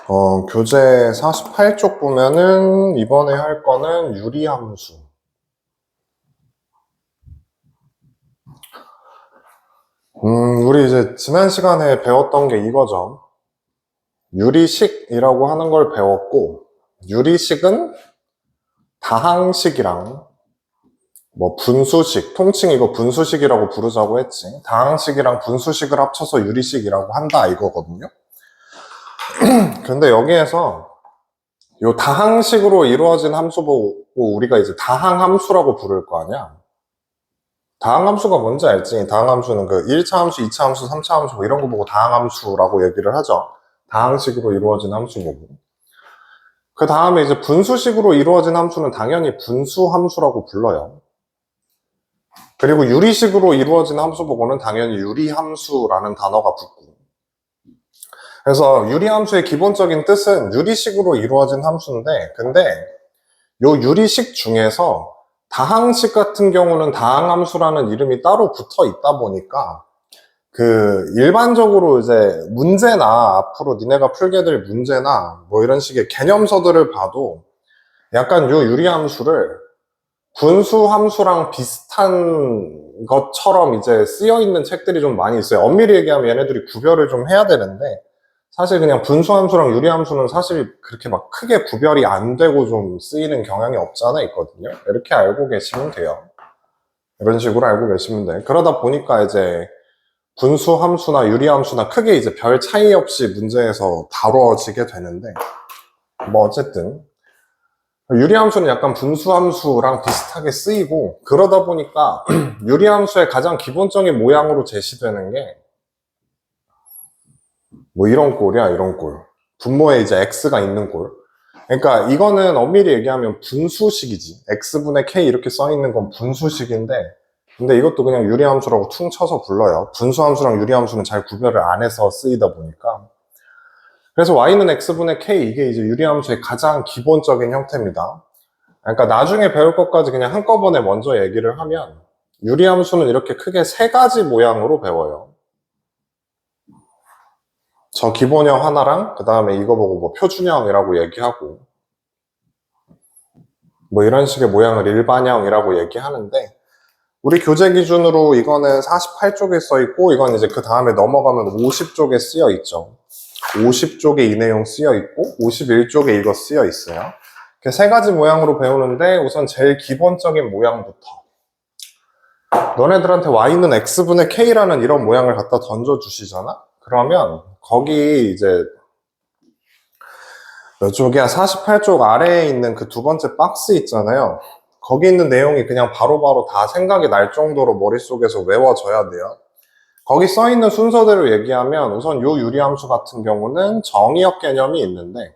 교재 48쪽 보면은 이번에 할 거는 유리함수. 우리 이제 지난 시간에 배웠던 게 이거죠. 유리식이라고 하는 걸 배웠고, 유리식은 다항식이랑 뭐 분수식, 통칭 이거 분수식이라고 부르자고 했지. 다항식이랑 분수식을 합쳐서 유리식이라고 한다 이거거든요. 근데 여기에서 요 다항식으로 이루어진 함수 보고 우리가 이제 다항함수라고 부를 거 아니야. 다항함수가 뭔지 알지? 다항함수는 그 1차 함수, 2차 함수, 3차 함수 뭐 이런 거 보고 다항함수라고 얘기를 하죠. 다항식으로 이루어진 함수 보고. 그 다음에 이제 분수식으로 이루어진 함수는 당연히 분수함수라고 불러요. 그리고 유리식으로 이루어진 함수 보고는 당연히 유리함수라는 단어가 붙고. 그래서 유리함수의 기본적인 뜻은 유리식으로 이루어진 함수인데, 근데 요 유리식 중에서 다항식 같은 경우는 다항함수라는 이름이 따로 붙어 있다 보니까 그 일반적으로 이제 문제나 앞으로 니네가 풀게 될 문제나 뭐 이런 식의 개념서들을 봐도 약간 요 유리함수를 분수함수랑 비슷한 것처럼 이제 쓰여 있는 책들이 좀 많이 있어요. 엄밀히 얘기하면 얘네들이 구별을 좀 해야 되는데 사실 그냥 분수함수랑 유리함수는 사실 그렇게 막 크게 구별이 안 되고 좀 쓰이는 경향이 없지 않아 있거든요. 이렇게 알고 계시면 돼요. 이런 식으로 알고 계시면 돼. 그러다 보니까 이제 분수함수나 유리함수나 크게 이제 별 차이 없이 문제에서 다뤄지게 되는데 뭐 어쨌든 유리함수는 약간 분수함수랑 비슷하게 쓰이고 그러다 보니까 유리함수의 가장 기본적인 모양으로 제시되는 게 뭐 이런 꼴이야, 이런 꼴. 분모에 이제 x가 있는 꼴. 그러니까 이거는 엄밀히 얘기하면 분수식이지. x분의 k 이렇게 써 있는 건 분수식인데 근데 이것도 그냥 유리함수라고 퉁 쳐서 불러요. 분수함수랑 유리함수는 잘 구별을 안 해서 쓰이다 보니까. 그래서 y는 x분의 k 이게 이제 유리함수의 가장 기본적인 형태입니다. 그러니까 나중에 배울 것까지 그냥 한꺼번에 먼저 얘기를 하면 유리함수는 이렇게 크게 세 가지 모양으로 배워요. 저 기본형 하나랑 그 다음에 이거 보고 뭐 표준형이라고 얘기하고 뭐 이런 식의 모양을 일반형이라고 얘기하는데 우리 교재 기준으로 이거는 48쪽에 써 있고 이건 이제 그 다음에 넘어가면 50쪽에 쓰여 있죠. 50쪽에 이 내용 쓰여 있고 51쪽에 이거 쓰여 있어요. 이렇게 세 가지 모양으로 배우는데 우선 제일 기본적인 모양부터 너네들한테 y는 x분의 k라는 이런 모양을 갖다 던져주시잖아? 그러면 거기 이제 이쪽이야 48쪽 아래에 있는 그 두 번째 박스 있잖아요. 거기 있는 내용이 그냥 바로바로 다 생각이 날 정도로 머릿속에서 외워져야 돼요. 거기 써 있는 순서대로 얘기하면 우선 요 유리함수 같은 경우는 정의역 개념이 있는데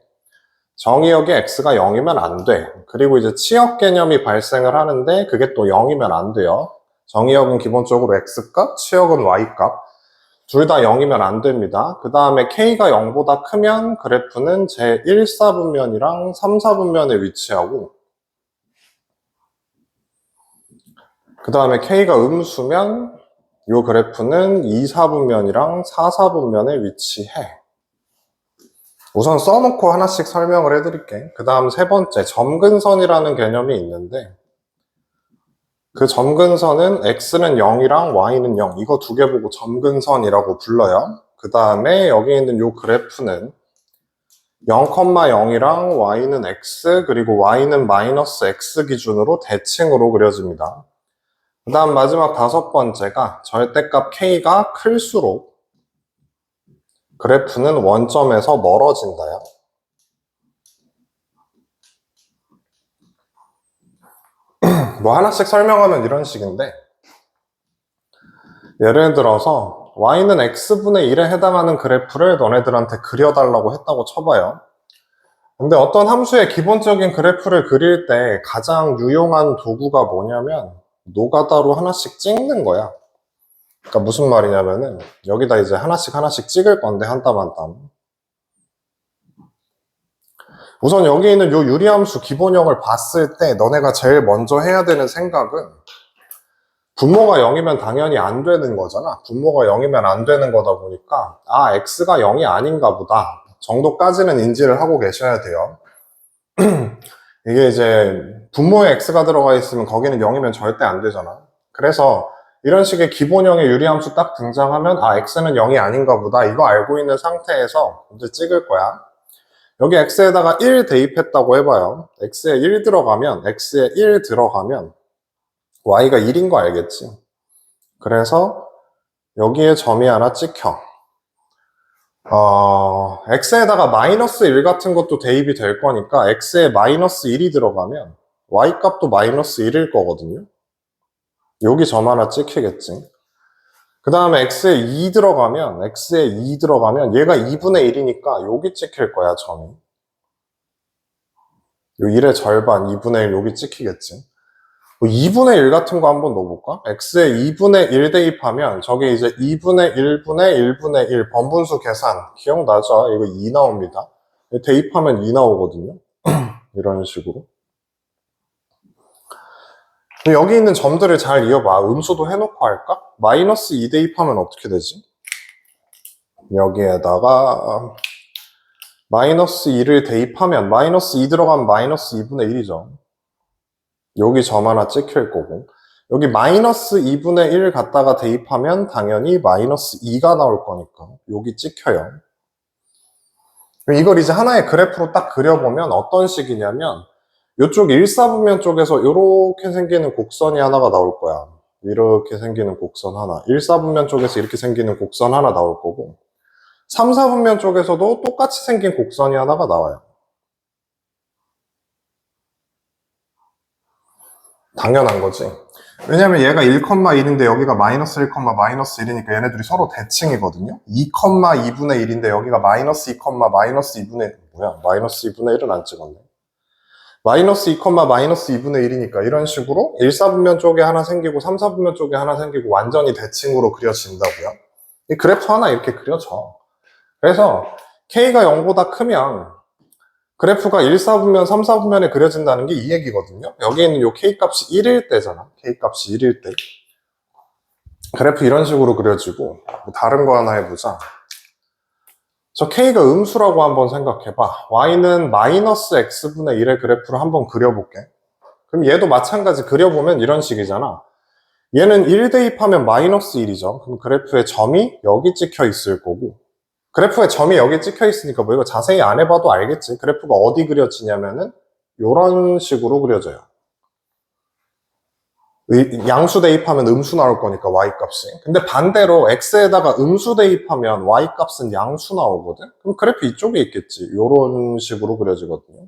정의역에 x가 0이면 안 돼. 그리고 이제 치역 개념이 발생을 하는데 그게 또 0이면 안 돼요. 정의역은 기본적으로 x값, 치역은 y값. 둘 다 0이면 안 됩니다. 그 다음에 k가 0보다 크면 그래프는 제 1사분면이랑 3사분면에 위치하고 그 다음에 k가 음수면 이 그래프는 2사분면이랑 4사분면에 위치해. 우선 써놓고 하나씩 설명을 해드릴게. 그 다음 세 번째 점근선이라는 개념이 있는데 그 점근선은 x는 0이랑 y는 0 이거 두 개 보고 점근선이라고 불러요. 그 다음에 여기 있는 이 그래프는 0,0이랑 y는 x 그리고 y는 마이너스 x 기준으로 대칭으로 그려집니다. 그 다음 마지막 다섯 번째가 절대값 k가 클수록 그래프는 원점에서 멀어진다요. 뭐 하나씩 설명하면 이런 식인데 예를 들어서 y는 x분의 1에 해당하는 그래프를 너네들한테 그려달라고 했다고 쳐봐요. 근데 어떤 함수의 기본적인 그래프를 그릴 때 가장 유용한 도구가 뭐냐면 노가다로 하나씩 찍는 거야. 그러니까 무슨 말이냐면은 여기다 이제 하나씩 찍을 건데 한 땀 한 땀. 우선 여기 있는 요 유리함수 기본형을 봤을 때 너네가 제일 먼저 해야 되는 생각은 분모가 0이면 당연히 안 되는 거잖아. 분모가 0이면 안 되는 거다 보니까 아 x가 0이 아닌가 보다. 정도까지는 인지를 하고 계셔야 돼요. 이게 이제 분모에 x가 들어가 있으면 거기는 0이면 절대 안 되잖아. 그래서 이런 식의 기본형의 유리함수 딱 등장하면 아 x는 0이 아닌가 보다 이거 알고 있는 상태에서 이제 찍을 거야. 여기 x에다가 1 대입했다고 해봐요. x에 1 들어가면 y가 1인 거 알겠지? 그래서 여기에 점이 하나 찍혀. x에다가 마이너스 1 같은 것도 대입이 될 거니까 x에 마이너스 1이 들어가면 y 값도 마이너스 1일 거거든요. 여기 점 하나 찍히겠지. 그 다음에 x에 2 들어가면 얘가 2분의 1이니까 여기 찍힐 거야, 점이. 요 1의 절반, 2분의 1 여기 찍히겠지. 2분의 1 같은 거 한번 넣어볼까? x에 2분의 1 대입하면 저게 이제 2분의 1분의 1분의 1 번분수 계산 기억나죠? 이거 2 나옵니다. 대입하면 2 나오거든요. 이런 식으로. 여기 있는 점들을 잘 이어봐. 음수도 해놓고 할까? 마이너스 2 대입하면 어떻게 되지? 여기에다가 마이너스 2를 대입하면 마이너스 2 들어가면 마이너스 2분의 1이죠. 여기 점 하나 찍힐 거고 여기 마이너스 2분의 1 갖다가 대입하면 당연히 마이너스 2가 나올 거니까 여기 찍혀요. 이걸 이제 하나의 그래프로 딱 그려보면 어떤 식이냐면 이쪽 1사분면 쪽에서 이렇게 생기는 곡선이 하나가 나올 거야. 이렇게 생기는 곡선 하나. 1사분면 쪽에서 이렇게 생기는 곡선 하나 나올 거고 3사분면 쪽에서도 똑같이 생긴 곡선이 하나가 나와요. 당연한 거지. 왜냐면 얘가 1,1인데 여기가 마이너스 1, 마이너스 1이니까 얘네들이 서로 대칭이거든요. 2,2분의 1인데 여기가 마이너스 2, 마이너스 2분의 마이너스 2분의 1은 안 찍었네. 마이너스 2, 마이너스 2분의 1이니까 이런 식으로 1사분면 쪽에 하나 생기고 3사분면 쪽에 하나 생기고 완전히 대칭으로 그려진다고요. 이 그래프 하나 이렇게 그려져. 그래서 K가 0보다 크면 그래프가 1사분면, 3사분면에 그려진다는 게 이 얘기거든요. 여기 있는 요 K값이 1일 때잖아. K값이 1일 때. 그래프 이런 식으로 그려지고 뭐 다른 거 하나 해보자. 저 K가 음수라고 한번 생각해봐. Y는 마이너스 X분의 1의 그래프를 한번 그려볼게. 그럼 얘도 마찬가지 그려보면 이런 식이잖아. 얘는 1 대입하면 마이너스 1이죠. 그럼 그래프에 점이 여기 찍혀 있을 거고 그래프에 점이 여기 찍혀 있으니까 뭐 이거 자세히 안 해봐도 알겠지. 그래프가 어디 그려지냐면은 이런 식으로 그려져요. 양수 대입하면 음수 나올 거니까 y값이. 근데 반대로 x에다가 음수 대입하면 y값은 양수 나오거든. 그럼 그래프 이쪽에 있겠지. 이런 식으로 그려지거든요.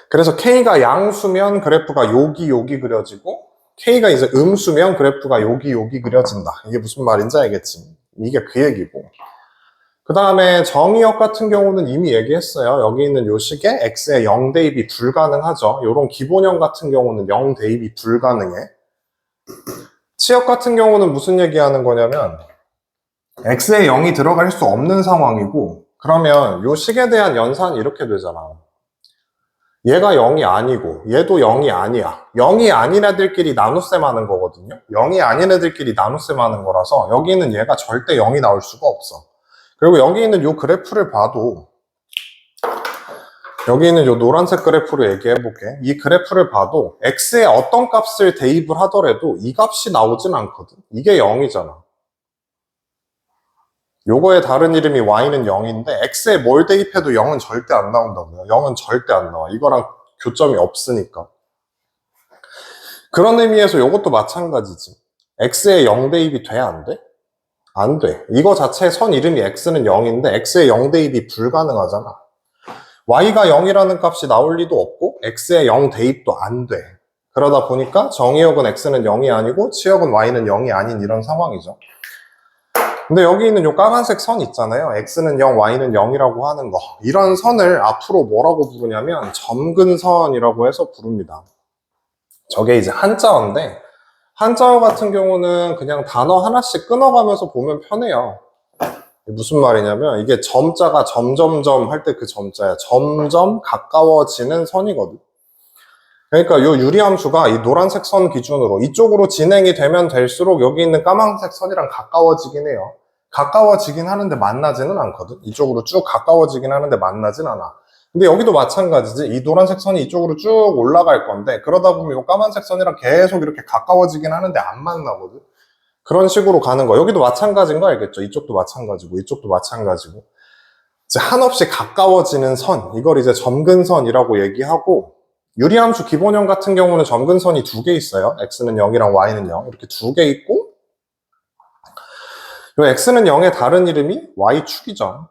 그래서 k가 양수면 그래프가 여기 그려지고 k가 이제 음수면 그래프가 여기 그려진다. 이게 무슨 말인지 알겠지. 이게 그 얘기고. 그 다음에 정의역 같은 경우는 이미 얘기했어요. 여기 있는 요 식에 x에 0 대입이 불가능하죠. 요런 기본형 같은 경우는 0 대입이 불가능해. 치역 같은 경우는 무슨 얘기하는 거냐면 x에 0이 들어갈 수 없는 상황이고 그러면 요 식에 대한 연산이 이렇게 되잖아. 얘가 0이 아니고 얘도 0이 아니야. 0이 아닌 애들끼리 나눗셈 하는 거거든요. 0이 아닌 애들끼리 나눗셈 하는 거라서 여기는 얘가 절대 0이 나올 수가 없어. 그리고 여기 있는 요 그래프를 봐도 여기 있는 요 노란색 그래프로 얘기해 볼게. 이 그래프를 봐도 x에 어떤 값을 대입을 하더라도 이 값이 나오진 않거든. 이게 0이잖아. 요거의 다른 이름이 y는 0인데 x에 뭘 대입해도 0은 절대 안 나온다고요. 0은 절대 안 나와. 이거랑 교점이 없으니까. 그런 의미에서 요것도 마찬가지지. x에 0 대입이 돼? 안 돼? 안 돼. 이거 자체 선 이름이 x는 0인데 x에 0 대입이 불가능하잖아. y가 0이라는 값이 나올 리도 없고 x에 0 대입도 안 돼. 그러다 보니까 정의역은 x는 0이 아니고 치역은 y는 0이 아닌 이런 상황이죠. 근데 여기 있는 요 까만색 선 있잖아요. x는 0, y는 0이라고 하는 거. 이런 선을 앞으로 뭐라고 부르냐면 점근선이라고 해서 부릅니다. 저게 이제 한자어인데 한자어 같은 경우는 그냥 단어 하나씩 끊어가면서 보면 편해요. 무슨 말이냐면 이게 점자가 점점점 할 때 그 점자야. 점점 가까워지는 선이거든. 그러니까 요 유리함수가 이 노란색 선 기준으로 이쪽으로 진행이 되면 될수록 여기 있는 까만색 선이랑 가까워지긴 해요. 가까워지긴 하는데 만나지는 않거든. 이쪽으로 쭉 가까워지긴 하는데 만나진 않아. 근데 여기도 마찬가지지. 이 노란색 선이 이쪽으로 쭉 올라갈 건데 그러다 보면 이 까만색 선이랑 계속 이렇게 가까워지긴 하는데 안 만나거든. 그런 식으로 가는 거. 여기도 마찬가지인 거 알겠죠? 이쪽도 마찬가지고 이쪽도 마찬가지고. 이제 한없이 가까워지는 선, 이걸 이제 점근선이라고 얘기하고, 유리함수 기본형 같은 경우는 점근선이 두 개 있어요. x는 0이랑 y는 0 이렇게 두 개 있고, 이 x는 0의 다른 이름이 y축이죠.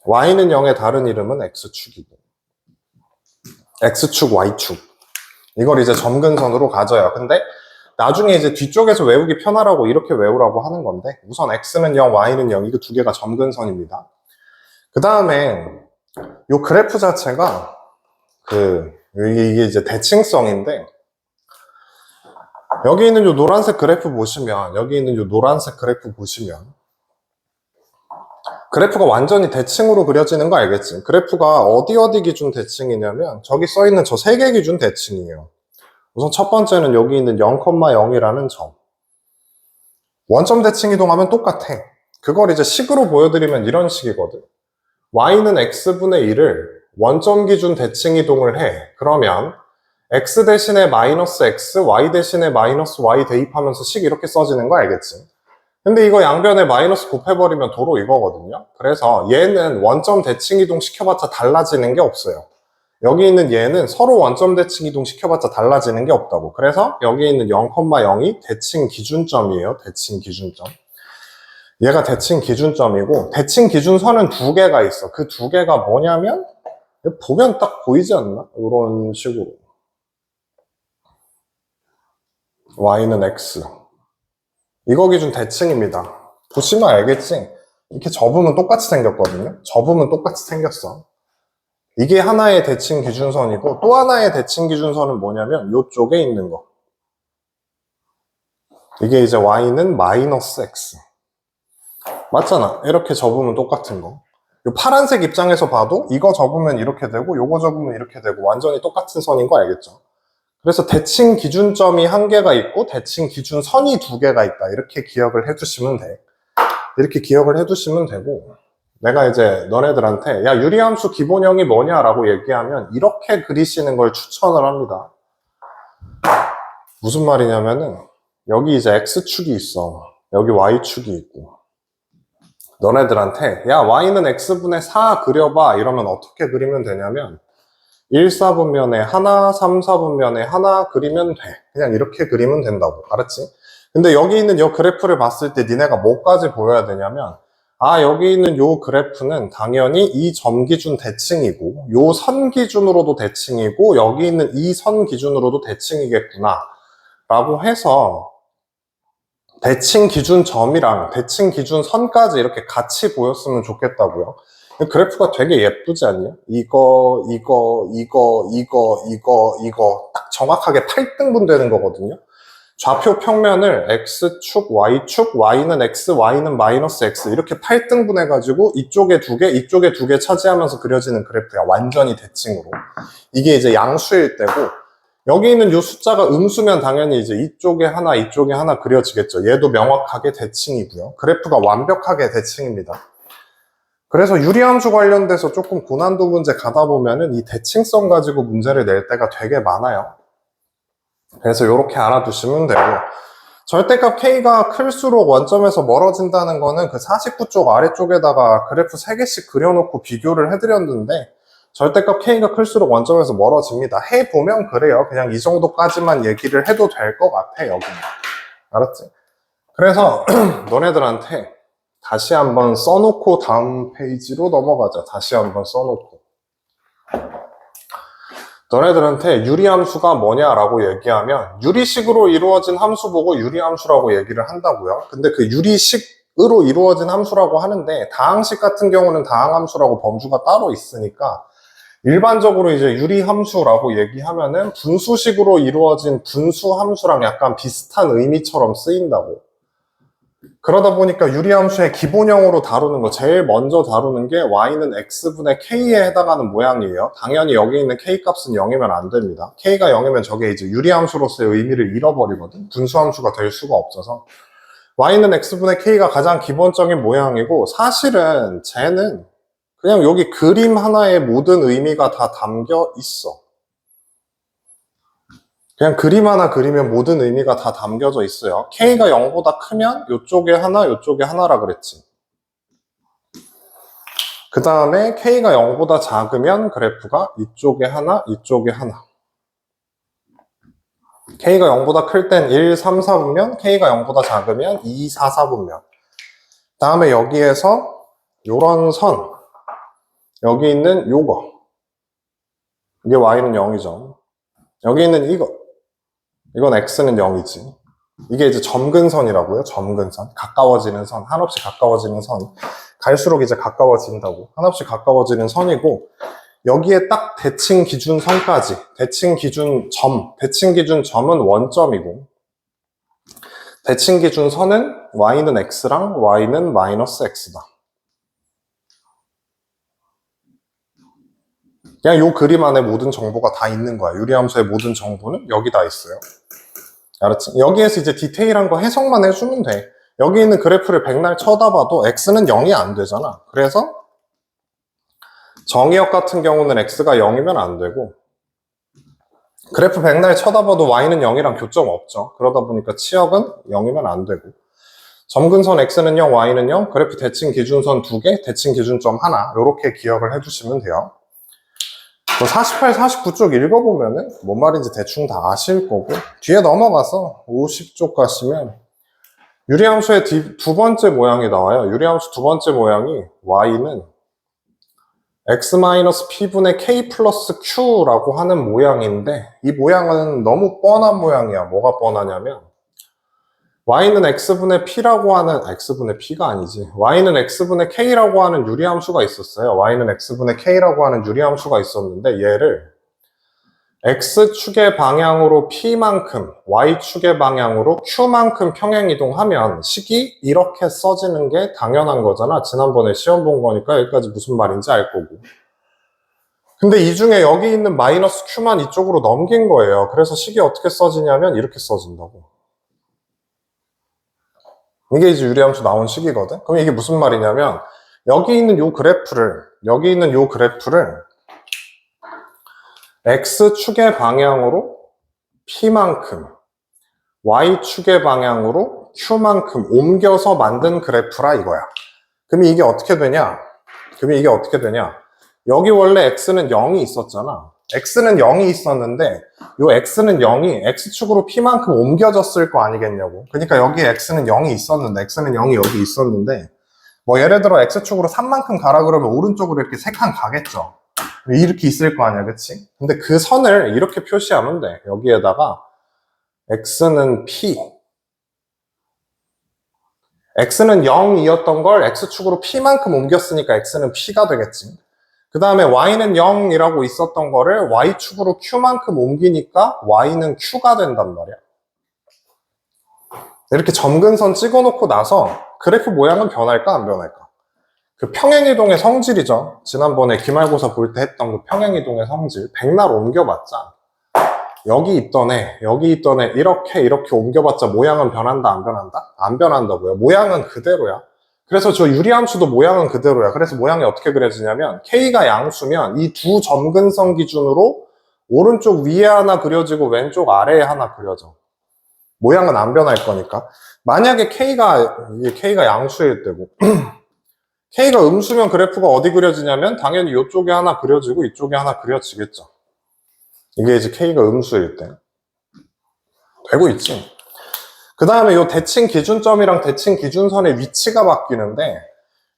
y는 0의 다른 이름은 x축이고, x축, y축. 이걸 이제 점근선으로 가져요. 근데 나중에 이제 뒤쪽에서 외우기 편하라고 이렇게 외우라고 하는 건데, 우선 x는 0, y는 0, 이거 두 개가 점근선입니다. 그 다음에 이 그래프 자체가 이게 이제 대칭성인데, 여기 있는 이 노란색 그래프 보시면, 그래프가 완전히 대칭으로 그려지는 거 알겠지? 그래프가 어디 기준 대칭이냐면 저기 써있는 저 세 개 기준 대칭이에요. 우선 첫 번째는 여기 있는 0,0이라는 점. 원점 대칭 이동하면 똑같아. 그걸 이제 식으로 보여드리면 이런 식이거든. y는 x분의 1을 원점 기준 대칭 이동을 해. 그러면 x 대신에 마이너스 x, y 대신에 마이너스 y 대입하면서 식 이렇게 써지는 거 알겠지? 근데 이거 양변에 마이너스 곱해버리면 도로 이거거든요. 그래서 얘는 원점 대칭 이동 시켜봤자 달라지는 게 없어요. 여기 있는 얘는 서로 원점 대칭 이동 시켜봤자 달라지는 게 없다고. 그래서 여기 있는 0,0이 대칭 기준점이에요. 대칭 기준점. 얘가 대칭 기준점이고, 대칭 기준선은 두 개가 있어. 그 두 개가 뭐냐면, 보면 딱 보이지 않나? 이런 식으로. y는 x. 이거 기준 대칭입니다. 보시면 알겠지? 이렇게 접으면 똑같이 생겼거든요. 접으면 똑같이 생겼어. 이게 하나의 대칭 기준선이고, 또 하나의 대칭 기준선은 뭐냐면 이쪽에 있는 거. 이게 이제 y는 마이너스 x. 맞잖아. 이렇게 접으면 똑같은 거. 이 파란색 입장에서 봐도 이거 접으면 이렇게 되고 요거 접으면 이렇게 되고 완전히 똑같은 선인 거 알겠죠? 그래서 대칭 기준점이 한 개가 있고 대칭 기준선이 두 개가 있다. 이렇게 기억을 해두시면 돼. 이렇게 기억을 해두시면 되고, 내가 이제 너네들한테 야 유리함수 기본형이 뭐냐라고 얘기하면 이렇게 그리시는 걸 추천을 합니다. 무슨 말이냐면은 여기 이제 x축이 있어. 여기 y축이 있고, 너네들한테 야 y는 x분의 4 그려봐 이러면 어떻게 그리면 되냐면 1, 4분면에 하나, 3, 4분면에 하나 그리면 돼. 그냥 이렇게 그리면 된다고. 알았지? 근데 여기 있는 이 그래프를 봤을 때 니네가 뭐까지 보여야 되냐면, 아 여기 있는 이 그래프는 당연히 이 점 기준 대칭이고 요 선 기준으로도 대칭이고 여기 있는 이 선 기준으로도 대칭이겠구나 라고 해서 대칭 기준 점이랑 대칭 기준 선까지 이렇게 같이 보였으면 좋겠다고요. 그래프가 되게 예쁘지 않냐? 이거 딱 정확하게 8등분 되는 거거든요. 좌표 평면을 x축, y축, y는 x, y는 마이너스 x 이렇게 8등분 해가지고 이쪽에 두 개, 이쪽에 두 개 차지하면서 그려지는 그래프야. 완전히 대칭으로. 이게 이제 양수일 때고, 여기 있는 이 숫자가 음수면 당연히 이제 이쪽에 하나 그려지겠죠. 얘도 명확하게 대칭이고요. 그래프가 완벽하게 대칭입니다. 그래서 유리함수 관련돼서 조금 고난도 문제 가다 보면은 이 대칭성 가지고 문제를 낼 때가 되게 많아요. 그래서 이렇게 알아두시면 되고, 절대값 k가 클수록 원점에서 멀어진다는 거는 그 49쪽 아래쪽에다가 그래프 3개씩 그려놓고 비교를 해드렸는데, 절대값 k가 클수록 원점에서 멀어집니다. 해보면 그래요. 그냥 이 정도까지만 얘기를 해도 될 것 같아, 여기는. 알았지? 그래서 너네들한테 다시 한번 써놓고 다음 페이지로 넘어가자. 다시 한번 써놓고. 너네들한테 유리함수가 뭐냐라고 얘기하면 유리식으로 이루어진 함수 보고 유리함수라고 얘기를 한다고요. 근데 그 유리식으로 이루어진 함수라고 하는데 다항식 같은 경우는 다항함수라고 범주가 따로 있으니까 일반적으로 이제 유리함수라고 얘기하면은 분수식으로 이루어진 분수함수랑 약간 비슷한 의미처럼 쓰인다고. 그러다 보니까 유리함수의 기본형으로 다루는 거, 제일 먼저 다루는 게 y는 x분의 k에 해당하는 모양이에요. 당연히 여기 있는 k 값은 0이면 안 됩니다. k가 0이면 저게 이제 유리함수로서의 의미를 잃어버리거든. 분수함수가 될 수가 없어서. y는 x분의 k가 가장 기본적인 모양이고, 사실은 쟤는 그냥 여기 그림 하나에 모든 의미가 다 담겨 있어. 그냥 그림 하나 그리면 모든 의미가 다 담겨져 있어요. k가 0보다 크면 이쪽에 하나, 이쪽에 하나라 그랬지. 그 다음에 k가 0보다 작으면 그래프가 이쪽에 하나, 이쪽에 하나. k가 0보다 클 땐 1, 3, 4분면, k가 0보다 작으면 2, 4, 4분면. 그 다음에 여기에서 요런 선, 여기 있는 요거. 이게 y는 0이죠. 여기 있는 이건 x는 0이지. 이게 이제 점근선이라고요. 점근선. 가까워지는 선. 한없이 가까워지는 선. 갈수록 이제 가까워진다고. 한없이 가까워지는 선이고, 여기에 딱 대칭 기준선까지, 대칭 기준 점은 원점이고, 대칭 기준선은 y는 x랑 y는 마이너스 x다. 그냥 요 그림 안에 모든 정보가 다 있는 거야. 유리함수의 모든 정보는 여기 다 있어요. 알았지? 여기에서 이제 디테일한 거 해석만 해주면 돼. 여기 있는 그래프를 백날 쳐다봐도 x는 0이 안 되잖아. 그래서 정의역 같은 경우는 x가 0이면 안 되고, 그래프 백날 쳐다봐도 y는 0이랑 교점 없죠. 그러다 보니까 치역은 0이면 안 되고, 점근선 x는 0, y는 0, 그래프 대칭 기준선 2개, 대칭 기준점 하나, 이렇게 기억을 해주시면 돼요. 48, 49쪽 읽어보면은 뭔 말인지 대충 다 아실 거고, 뒤에 넘어가서 50쪽 가시면 유리함수의 두 번째 모양이 나와요. 유리함수 두 번째 모양이 y는 x-p분의 k 플러스 q라고 하는 모양인데, 이 모양은 너무 뻔한 모양이야. 뭐가 뻔하냐면 y는 x분의 p라고 하는, x분의 p가 아니지, y는 x분의 k라고 하는 유리함수가 있었어요. y는 x분의 k라고 하는 유리함수가 있었는데, 얘를 x축의 방향으로 p만큼, y축의 방향으로 q만큼 평행이동하면 식이 이렇게 써지는 게 당연한 거잖아. 지난번에 시험 본 거니까 여기까지 무슨 말인지 알 거고. 근데 이 중에 여기 있는 마이너스 q만 이쪽으로 넘긴 거예요. 그래서 식이 어떻게 써지냐면 이렇게 써진다고. 이게 이제 유리함수 나온 식이거든. 그럼 이게 무슨 말이냐면, 여기 있는 요 그래프를 x축의 방향으로 p만큼, y축의 방향으로 q만큼 옮겨서 만든 그래프라 이거야. 그럼 이게 어떻게 되냐? 여기 원래 x는 0이 있었잖아. x는 0이 있었는데, 요 x는 0이 x축으로 p만큼 옮겨졌을 거 아니겠냐고. 그러니까 여기에 x는 0이 있었는데, x는 0이 여기 있었는데, 뭐 예를 들어 x축으로 3만큼 가라 그러면 오른쪽으로 이렇게 3칸 가겠죠. 이렇게 있을 거 아니야, 그치? 근데 그 선을 이렇게 표시하면 돼. 여기에다가 x는 p, x는 0이었던 걸 x축으로 p만큼 옮겼으니까 x는 p가 되겠지. 그 다음에 y는 0이라고 있었던 거를 y축으로 q만큼 옮기니까 y는 q가 된단 말이야. 이렇게 점근선 찍어놓고 나서 그래프 모양은 변할까 안 변할까? 그 평행이동의 성질이죠. 지난번에 기말고사 볼 때 했던 그 평행이동의 성질. 백날 옮겨봤자 여기 있던 애 이렇게 옮겨봤자 모양은 변한다 안 변한다? 안 변한다고요. 모양은 그대로야. 그래서 저 유리함수도 모양은 그대로야. 그래서 모양이 어떻게 그려지냐면, k가 양수면 이 두 점근선 기준으로 오른쪽 위에 하나 그려지고 왼쪽 아래에 하나 그려져. 모양은 안 변할 거니까. 만약에 k가 양수일 때고 k가 음수면 그래프가 어디 그려지냐면 당연히 이쪽에 하나 그려지고 이쪽에 하나 그려지겠죠. 이게 이제 k가 음수일 때 되고 있지. 그 다음에 이 대칭 기준점이랑 대칭 기준선의 위치가 바뀌는데,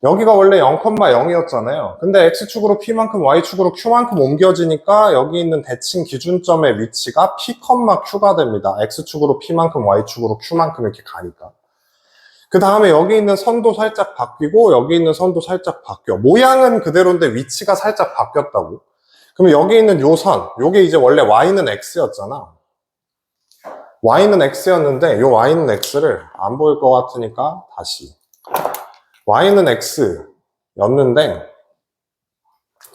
여기가 원래 0,0이었잖아요. 근데 x축으로 p만큼 y축으로 q만큼 옮겨지니까 여기 있는 대칭 기준점의 위치가 p, q가 됩니다. x축으로 p만큼 y축으로 q만큼 이렇게 가니까. 그 다음에 여기 있는 선도 살짝 바뀌고 여기 있는 선도 살짝 바뀌어. 모양은 그대로인데 위치가 살짝 바뀌었다고. 그럼 여기 있는 요 선, 요게 이제 원래 y는 x였잖아. y는 x였는데 요 y는 x를 안 보일 것 같으니까 다시 y는 x였는데,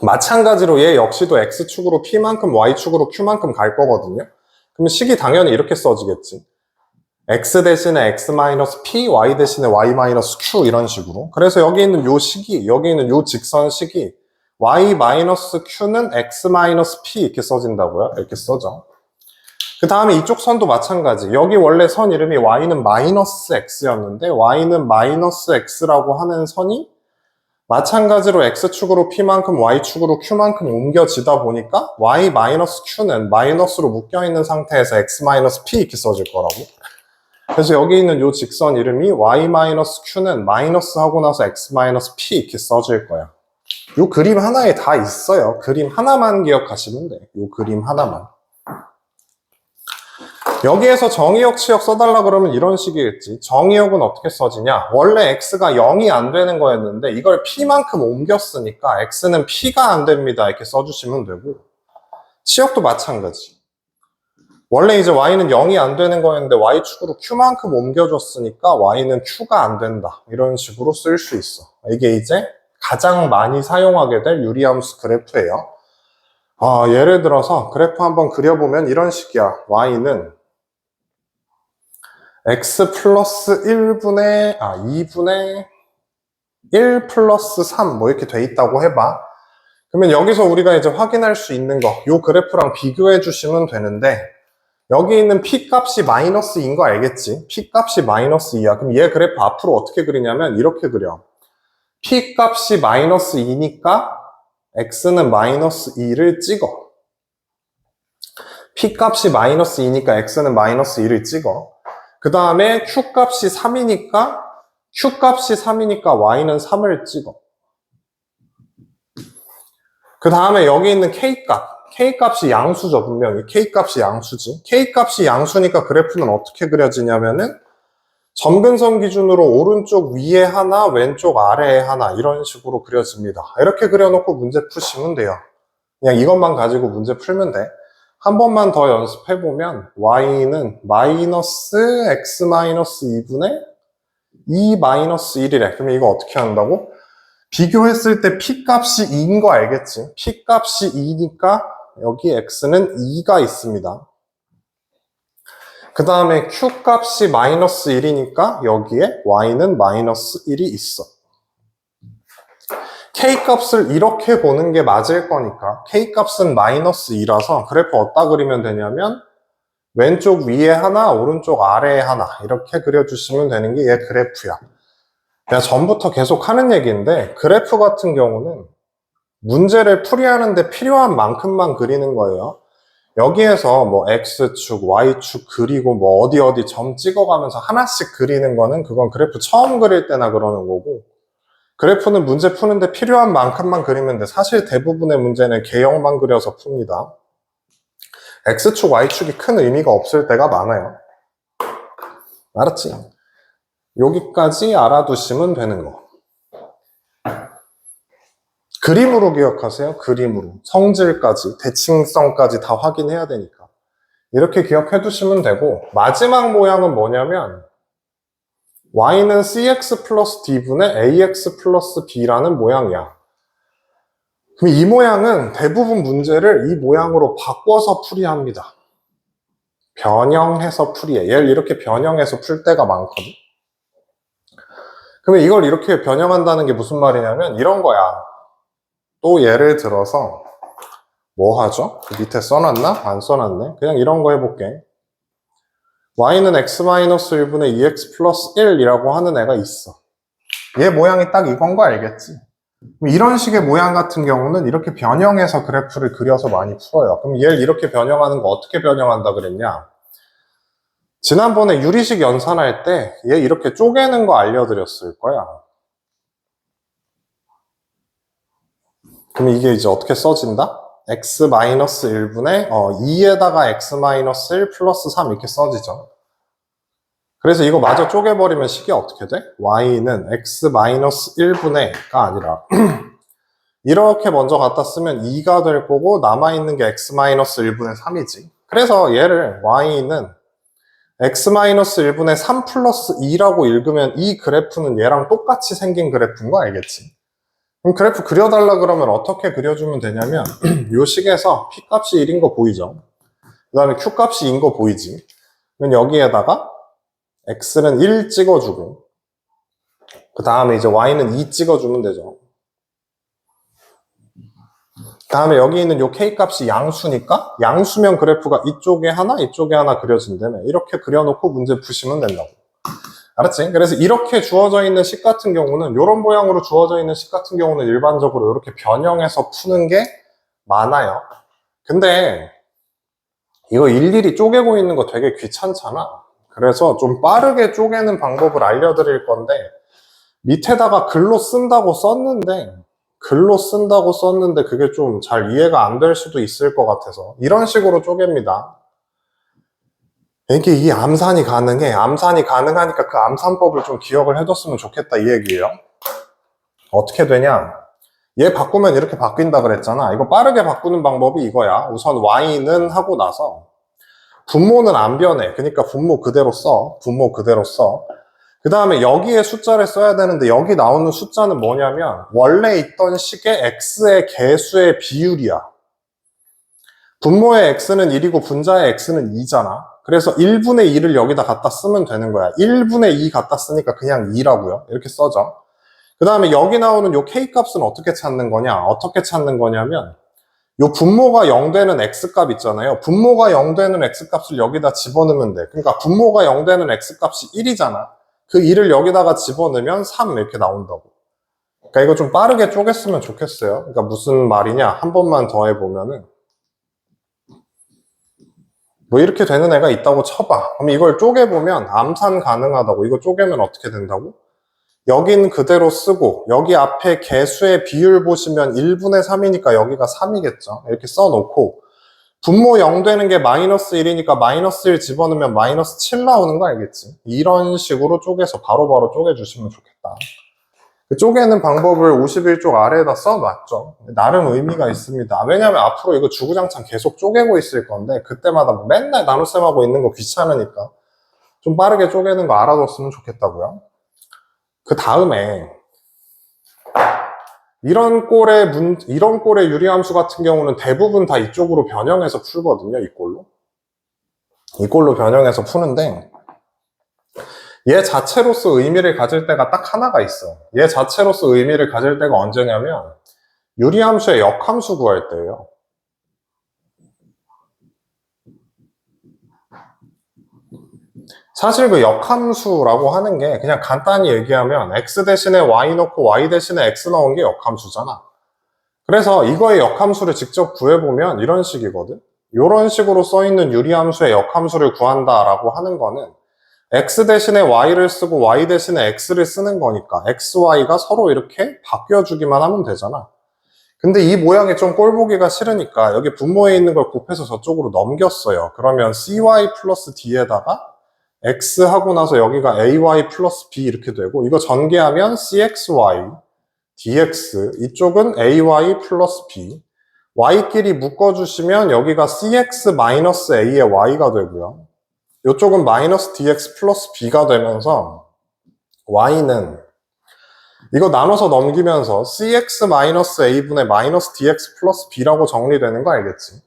마찬가지로 얘 역시도 x축으로 p만큼 y축으로 q만큼 갈 거거든요. 그러면 식이 당연히 이렇게 써지겠지. x 대신에 x-p, y 대신에 y-q 이런 식으로. 그래서 여기 있는 요 식이, 여기 있는 요 직선식이 y-q는 x-p 이렇게 써진다고요. 이렇게 써져. 그 다음에 이쪽 선도 마찬가지. 여기 원래 선 이름이 y는 -x였는데 y는 -x라고 하는 선이 마찬가지로 x축으로 p만큼 y축으로 q만큼 옮겨지다 보니까 y-q는 마이너스로 묶여있는 상태에서 x-p 이렇게 써질 거라고. 그래서 여기 있는 요 직선 이름이 y-q는 마이너스 하고 나서 x-p 이렇게 써질 거야. 요 그림 하나에 다 있어요. 그림 하나만 기억하시면 돼. 요 그림 하나만. 여기에서 정의역, 치역 써달라 그러면 이런 식이겠지. 정의역은 어떻게 써지냐? 원래 x가 0이 안 되는 거였는데 이걸 p만큼 옮겼으니까 x는 p가 안 됩니다. 이렇게 써주시면 되고, 치역도 마찬가지. 원래 이제 y는 0이 안 되는 거였는데 y축으로 q만큼 옮겨줬으니까 y는 q가 안 된다. 이런 식으로 쓸 수 있어. 이게 이제 가장 많이 사용하게 될 유리함수 그래프예요. 예를 들어서 그래프 한번 그려보면 이런 식이야. y는 x 플러스 2분의 1 플러스 3 뭐 이렇게 돼 있다고 해봐. 그러면 여기서 우리가 이제 확인할 수 있는 거, 요 그래프랑 비교해 주시면 되는데, 여기 있는 p 값이 마이너스인 거 알겠지? p 값이 마이너스 2야. 그럼 얘 그래프 앞으로 어떻게 그리냐면 이렇게 그려. p 값이 마이너스 2니까 x는 마이너스 2를 찍어. p 값이 마이너스 2니까 x는 마이너스 2를 찍어. 그 다음에 q 값이 3이니까 y는 3을 찍어. 그 다음에 여기 있는 k 값이 양수죠. 분명히 k 값이 양수지. k 값이 양수니까 그래프는 어떻게 그려지냐면은 점근선 기준으로 오른쪽 위에 하나, 왼쪽 아래에 하나 이런 식으로 그려집니다. 이렇게 그려놓고 문제 푸시면 돼요. 그냥 이것만 가지고 문제 풀면 돼. 한 번만 더 연습해보면 y는 마이너스 x-2분의 2-1이래. 그러면 이거 어떻게 한다고? 비교했을 때 p 값이 2인 거 알겠지? p 값이 2니까 여기 x는 2가 있습니다. 그 다음에 q 값이 마이너스 1이니까 여기에 y는 마이너스 1이 있어. k 값을 이렇게 보는 게 맞을 거니까 k 값은 마이너스 2라서 그래프 어디다 그리면 되냐면 왼쪽 위에 하나, 오른쪽 아래에 하나 이렇게 그려주시면 되는 게 얘 그래프야. 내가 전부터 계속 하는 얘기인데 그래프 같은 경우는 문제를 풀이하는데 필요한 만큼만 그리는 거예요. 여기에서 뭐 x축, y축 그리고 뭐 어디 점 찍어가면서 하나씩 그리는 거는 그건 그래프 처음 그릴 때나 그러는 거고, 그래프는 문제 푸는데 필요한 만큼만 그리면 돼. 사실 대부분의 문제는 개형만 그려서 풉니다. x축, y축이 큰 의미가 없을 때가 많아요. 알았지? 여기까지 알아두시면 되는 거. 그림으로 기억하세요. 그림으로. 성질까지, 대칭성까지 다 확인해야 되니까. 이렇게 기억해 두시면 되고, 마지막 모양은 뭐냐면 y는 cx 플러스 d분의 ax 플러스 b라는 모양이야. 그럼 이 모양은 대부분 문제를 이 모양으로 바꿔서 풀이합니다. 변형해서 풀이해. 얘를 이렇게 변형해서 풀 때가 많거든. 그러면 이걸 이렇게 변형한다는 게 무슨 말이냐면 이런 거야. 또 예를 들어서 뭐 하죠? 그 밑에 써놨나? 안 써놨네. 그냥 이런 거 해볼게. y는 x-1분의 2x 플러스 1이라고 하는 애가 있어. 얘 모양이 딱 이건 거 알겠지? 이런 식의 모양 같은 경우는 이렇게 변형해서 그래프를 그려서 많이 풀어요. 그럼 얘를 이렇게 변형하는 거 어떻게 변형한다 그랬냐? 지난번에 유리식 연산할 때 얘 이렇게 쪼개는 거 알려드렸을 거야. 그럼 이게 이제 어떻게 써진다? x-1분의 2에다가 x-1 플러스 3 이렇게 써지죠. 그래서 이거 마저 쪼개버리면 식이 어떻게 돼? y는 x-1분의가 아니라 이렇게 먼저 갖다 쓰면 2가 될 거고 남아있는 게 x-1분의 3이지. 그래서 얘를 y는 x-1분의 3 플러스 2라고 읽으면 이 그래프는 얘랑 똑같이 생긴 그래프인 거 알겠지? 그럼 그래프 그려달라 그러면 어떻게 그려주면 되냐면 요 식에서 p 값이 1인 거 보이죠? 그 다음에 q 값이 2인 거 보이지? 그럼 여기에다가 x는 1 찍어주고 그 다음에 이제 y는 2 찍어주면 되죠. 다음에 여기 있는 요 k 값이 양수니까 양수면 그래프가 이쪽에 하나 이쪽에 하나 그려진다며 이렇게 그려놓고 문제 푸시면 된다고. 알았지? 그래서 이렇게 주어져 있는 식 같은 경우는 이런 모양으로 주어져 있는 식 같은 경우는 일반적으로 이렇게 변형해서 푸는 게 많아요. 근데 이거 일일이 쪼개고 있는 거 되게 귀찮잖아. 그래서 좀 빠르게 쪼개는 방법을 알려드릴 건데 밑에다가 글로 쓴다고 썼는데 그게 좀 잘 이해가 안 될 수도 있을 것 같아서 이런 식으로 쪼갭니다. 이게 이 암산이 가능해. 암산이 가능하니까 그 암산법을 좀 기억을 해뒀으면 좋겠다 이 얘기예요. 어떻게 되냐? 얘 바꾸면 이렇게 바뀐다 그랬잖아. 이거 빠르게 바꾸는 방법이 이거야. 우선 y는 하고 나서 분모는 안 변해. 그러니까 분모 그대로 써. 그 다음에 여기에 숫자를 써야 되는데 여기 나오는 숫자는 뭐냐면 원래 있던 식의 x의 개수의 비율이야. 분모의 x는 1이고 분자의 x는 2잖아. 그래서 1분의 2를 여기다 갖다 쓰면 되는 거야. 1분의 2 갖다 쓰니까 그냥 2라고요. 이렇게 써져. 그 다음에 여기 나오는 요 k 값은 어떻게 찾는 거냐? 어떻게 찾는 거냐면 요 분모가 0 되는 x값 있잖아요. 분모가 0 되는 x값을 여기다 집어넣으면 돼. 그러니까 분모가 0 되는 x값이 1이잖아. 그 2를 여기다가 집어넣으면 3 이렇게 나온다고. 그러니까 이거 좀 빠르게 쪼갰으면 좋겠어요. 그러니까 무슨 말이냐? 한 번만 더 해보면은 뭐 이렇게 되는 애가 있다고 쳐봐. 그럼 이걸 쪼개보면 암산 가능하다고. 이거 쪼개면 어떻게 된다고? 여긴 그대로 쓰고 여기 앞에 개수의 비율 보시면 1분의 3이니까 여기가 3이겠죠. 이렇게 써놓고 분모 0 되는 게 마이너스 1이니까 마이너스 1 집어넣으면 마이너스 7 나오는 거 알겠지? 이런 식으로 쪼개서 바로바로 쪼개주시면 좋겠다. 그 쪼개는 방법을 51쪽 아래에다 써놨죠. 나름 의미가 있습니다. 왜냐면 앞으로 이거 주구장창 계속 쪼개고 있을 건데 그때마다 맨날 나눗셈하고 있는 거 귀찮으니까 좀 빠르게 쪼개는 거 알아뒀으면 좋겠다고요. 그 다음에 이런 꼴의 유리함수 같은 경우는 대부분 다 이쪽으로 변형해서 풀거든요. 이꼴로 변형해서 푸는데 얘 자체로서 의미를 가질 때가 딱 하나가 있어. 얘 자체로서 의미를 가질 때가 언제냐면 유리함수의 역함수 구할 때예요. 사실 그 역함수라고 하는 게 그냥 간단히 얘기하면 x 대신에 y 넣고 y 대신에 x 넣은 게 역함수잖아. 그래서 이거의 역함수를 직접 구해보면 이런 식이거든. 이런 식으로 써있는 유리함수의 역함수를 구한다라고 하는 거는 x 대신에 y를 쓰고 y 대신에 x를 쓰는 거니까 x, y가 서로 이렇게 바뀌어주기만 하면 되잖아. 근데 이 모양이 좀 꼴보기가 싫으니까 여기 분모에 있는 걸 곱해서 저쪽으로 넘겼어요. 그러면 cy 플러스 d에다가 x 하고 나서 여기가 ay 플러스 b 이렇게 되고 이거 전개하면 cxy dx 이쪽은 ay 플러스 b y끼리 묶어주시면 여기가 cx 마이너스 a의 y가 되고요. 이쪽은 마이너스 dx 플러스 b가 되면서 y는 이거 나눠서 넘기면서 cx 마이너스 a분의 마이너스 dx 플러스 b라고 정리되는 거 알겠지?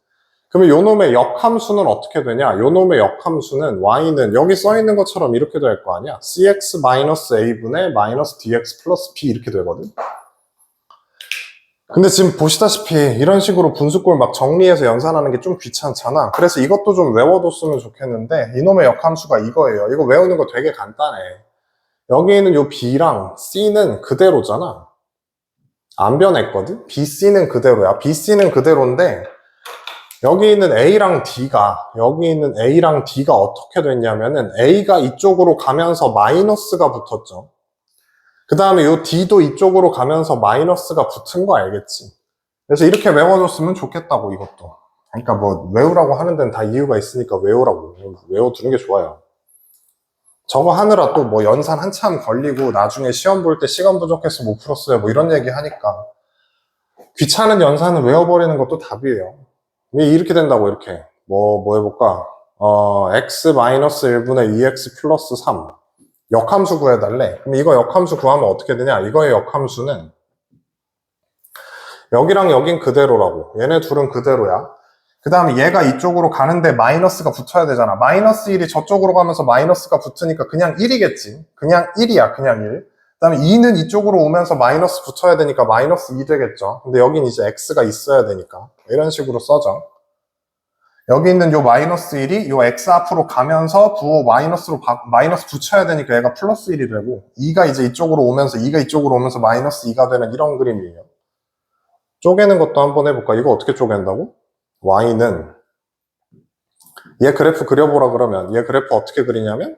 그러면 요 놈의 역함수는 어떻게 되냐? 요 놈의 역함수는 y는 여기 써있는 것처럼 이렇게 될 거 아니야? cx 마이너스 a분의 마이너스 dx 플러스 b 이렇게 되거든? 근데 지금 보시다시피 이런 식으로 분수꼴 막 정리해서 연산하는 게 좀 귀찮잖아. 그래서 이것도 좀 외워뒀으면 좋겠는데 이놈의 역함수가 이거예요. 이거 외우는 거 되게 간단해. 여기 있는 요 b랑 c는 그대로잖아. 안 변했거든? bc는 그대로야. bc는 그대로인데 여기 있는 A랑 D가 어떻게 됐냐면은 A가 이쪽으로 가면서 마이너스가 붙었죠. 그 다음에 이 D도 이쪽으로 가면서 마이너스가 붙은 거 알겠지? 그래서 이렇게 외워줬으면 좋겠다고 이것도. 그러니까 뭐 외우라고 하는 데는 다 이유가 있으니까 외워두는 게 좋아요. 저거 하느라 또 뭐 연산 한참 걸리고 나중에 시험 볼 때 시간 부족해서 못 풀었어요 뭐 이런 얘기 하니까 귀찮은 연산을 외워버리는 것도 답이에요. 이렇게 된다고 이렇게 뭐 해볼까? x-1분의 2x 플러스 3 역함수 구해달래. 그럼 이거 역함수 구하면 어떻게 되냐? 이거의 역함수는 여기랑 여긴 그대로라고. 얘네 둘은 그대로야. 그 다음에 얘가 이쪽으로 가는데 마이너스가 붙어야 되잖아. 마이너스 1이 저쪽으로 가면서 마이너스가 붙으니까 그냥 1이겠지. 그냥 1이야, 그냥 1. 그 다음에 2는 이쪽으로 오면서 마이너스 붙여야 되니까 마이너스 2 되겠죠. 근데 여긴 이제 x가 있어야 되니까. 이런 식으로 써져. 여기 있는 요 마이너스 1이 요 x 앞으로 가면서 마이너스 붙여야 되니까 얘가 플러스 1이 되고 2가 이제 이쪽으로 오면서 2가 이쪽으로 오면서 마이너스 2가 되는 이런 그림이에요. 쪼개는 것도 한번 해볼까? 이거 어떻게 쪼갠다고? y는 얘 그래프 그려보라 그러면 얘 그래프 어떻게 그리냐면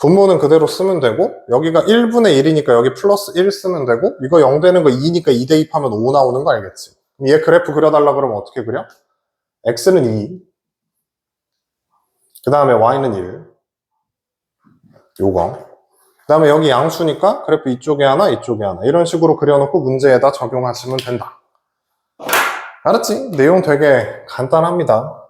분모는 그대로 쓰면 되고 여기가 1분의 1이니까 여기 플러스 1 쓰면 되고 이거 0 되는 거 2니까 2 대입하면 5 나오는 거 알겠지? 그럼 얘 그래프 그려달라 그러면 어떻게 그려? x는 2, 그 다음에 y는 1, 요거. 그 다음에 여기 양수니까 그래프 이쪽에 하나, 이쪽에 하나. 이런 식으로 그려놓고 문제에다 적용하시면 된다. 알았지? 내용 되게 간단합니다.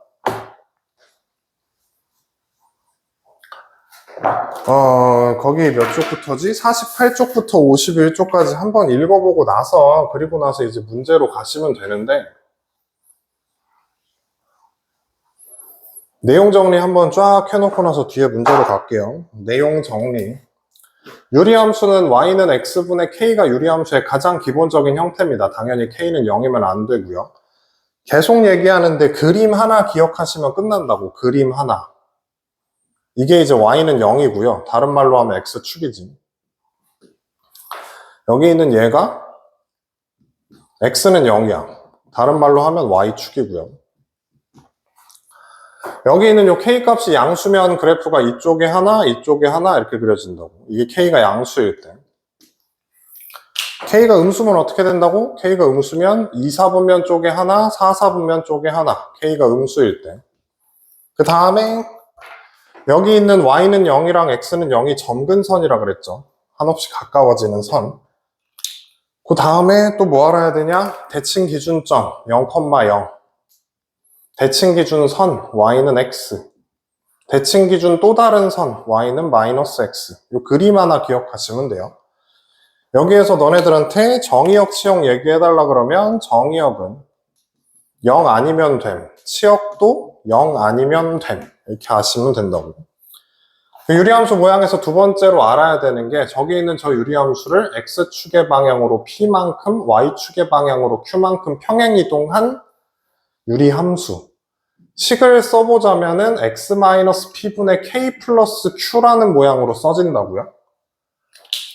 거기 몇 쪽부터지? 48쪽부터 51쪽까지 한번 읽어보고 나서, 그리고 나서 이제 문제로 가시면 되는데, 내용 정리 한번 쫙 해놓고 나서 뒤에 문제로 갈게요. 내용 정리. 유리함수는 y는 x분의 k가 유리함수의 가장 기본적인 형태입니다. 당연히 k는 0이면 안 되고요. 계속 얘기하는데 그림 하나 기억하시면 끝난다고. 그림 하나. 이게 이제 y는 0이고요. 다른 말로 하면 x축이지. 여기 있는 얘가 x는 0이야. 다른 말로 하면 y축이고요. 여기 있는 요 k값이 양수면 그래프가 이쪽에 하나, 이쪽에 하나 이렇게 그려진다고. 이게 k가 양수일 때. k가 음수면 어떻게 된다고? k가 음수면 2, 4분면 쪽에 하나, 4, 4분면 쪽에 하나. k가 음수일 때. 그 다음에 여기 있는 y는 0이랑 x는 0이 점근선이라 그랬죠. 한없이 가까워지는 선. 그 다음에 또 뭐 알아야 되냐? 대칭 기준점 0,0. 대칭 기준 선 y는 x. 대칭 기준 또 다른 선 y는 마이너스 x. 이 그림 하나 기억하시면 돼요. 여기에서 너네들한테 정의역, 치역 얘기해달라 그러면 정의역은 0 아니면 됨. 치역도 0 아니면 됨. 이렇게 아시면 된다고. 유리함수 모양에서 두 번째로 알아야 되는 게 저기 있는 저 유리함수를 x축의 방향으로 p만큼 y축의 방향으로 q만큼 평행이동한 유리함수. 식을 써보자면은 x-p분의 k 플러스 q라는 모양으로 써진다고요.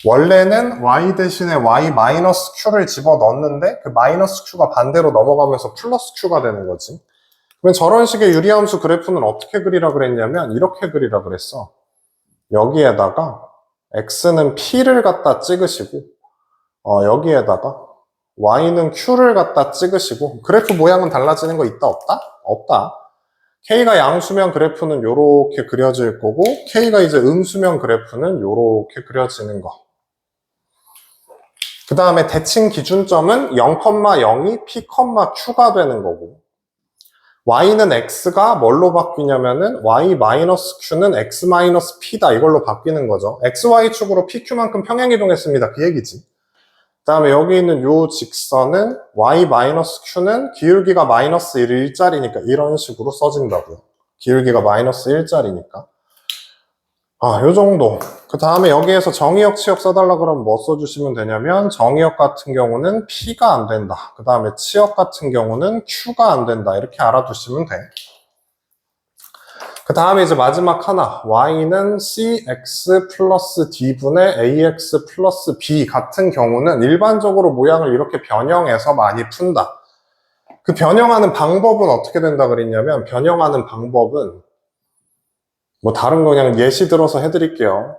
원래는 y 대신에 y-q를 집어넣는데 그 마이너스 q가 반대로 넘어가면서 플러스 q가 되는 거지. 그러면 저런 식의 유리함수 그래프는 어떻게 그리라 그랬냐면 이렇게 그리라 그랬어. 여기에다가 x는 p를 갖다 찍으시고 여기에다가 y는 q를 갖다 찍으시고 그래프 모양은 달라지는 거 있다 없다? 없다. k가 양수면 그래프는 요렇게 그려질 거고 k가 이제 음수면 그래프는 요렇게 그려지는 거. 그 다음에 대칭 기준점은 0,0이 p, q가 되는 거고 y는 x가 뭘로 바뀌냐면은 y-q는 x-p다 이걸로 바뀌는 거죠. xy축으로 pq만큼 평행이동했습니다. 그 얘기지. 그 다음에 여기 있는 요 직선은 y-q는 기울기가 마이너스 1짜리니까 이런 식으로 써진다고요. 기울기가 마이너스 1짜리니까. 요 정도. 그 다음에 여기에서 정의역, 치역 써달라 그러면 뭐 써주시면 되냐면 정의역 같은 경우는 p가 안 된다. 그 다음에 치역 같은 경우는 q가 안 된다. 이렇게 알아두시면 돼. 그 다음에 이제 마지막 하나 y는 cx 플러스 d분의 ax 플러스 b 같은 경우는 일반적으로 모양을 이렇게 변형해서 많이 푼다. 그 변형하는 방법은 어떻게 된다 그랬냐면 변형하는 방법은 뭐 다른 거 그냥 예시 들어서 해드릴게요.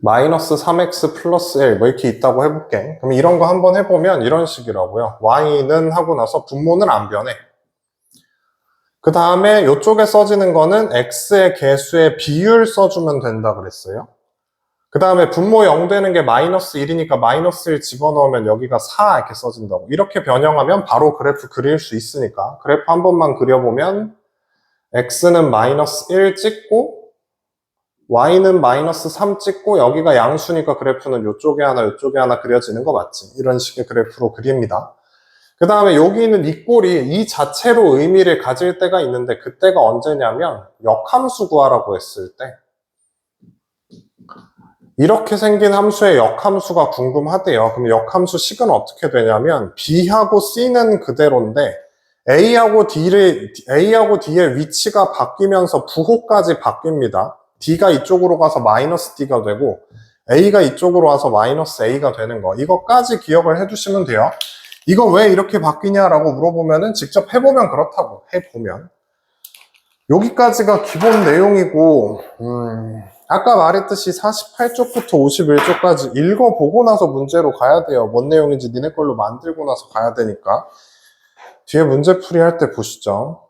마이너스 3x 플러스 1 뭐 이렇게 있다고 해볼게. 그럼 이런 거 한번 해보면 이런 식이라고요. y는 하고 나서 분모는 안 변해. 그 다음에 이쪽에 써지는 거는 x의 개수의 비율 써주면 된다 그랬어요. 그 다음에 분모 0 되는 게 마이너스 1이니까 마이너스 1 집어넣으면 여기가 4 이렇게 써진다고. 이렇게 변형하면 바로 그래프 그릴 수 있으니까 그래프 한 번만 그려보면 x는 마이너스 1 찍고 y는 마이너스 3 찍고 여기가 양수니까 그래프는 이쪽에 하나 이쪽에 하나 그려지는 거 맞지? 이런 식의 그래프로 그립니다. 그 다음에 여기 있는 이 꼴이 이 자체로 의미를 가질 때가 있는데 그때가 언제냐면 역함수 구하라고 했을 때 이렇게 생긴 함수의 역함수가 궁금하대요. 그럼 역함수 식은 어떻게 되냐면 B하고 C는 그대로인데 A하고 D의 위치가 바뀌면서 부호까지 바뀝니다. D가 이쪽으로 가서 마이너스 D가 되고 A가 이쪽으로 와서 마이너스 A가 되는 거. 이거까지 기억을 해두시면 돼요. 이거 왜 이렇게 바뀌냐라고 물어보면은 직접 해보면 그렇다고. 해보면. 여기까지가 기본 내용이고 아까 말했듯이 48쪽부터 51쪽까지 읽어보고 나서 문제로 가야 돼요. 뭔 내용인지 니네 걸로 만들고 나서 가야 되니까. 뒤에 문제풀이 할 때 보시죠.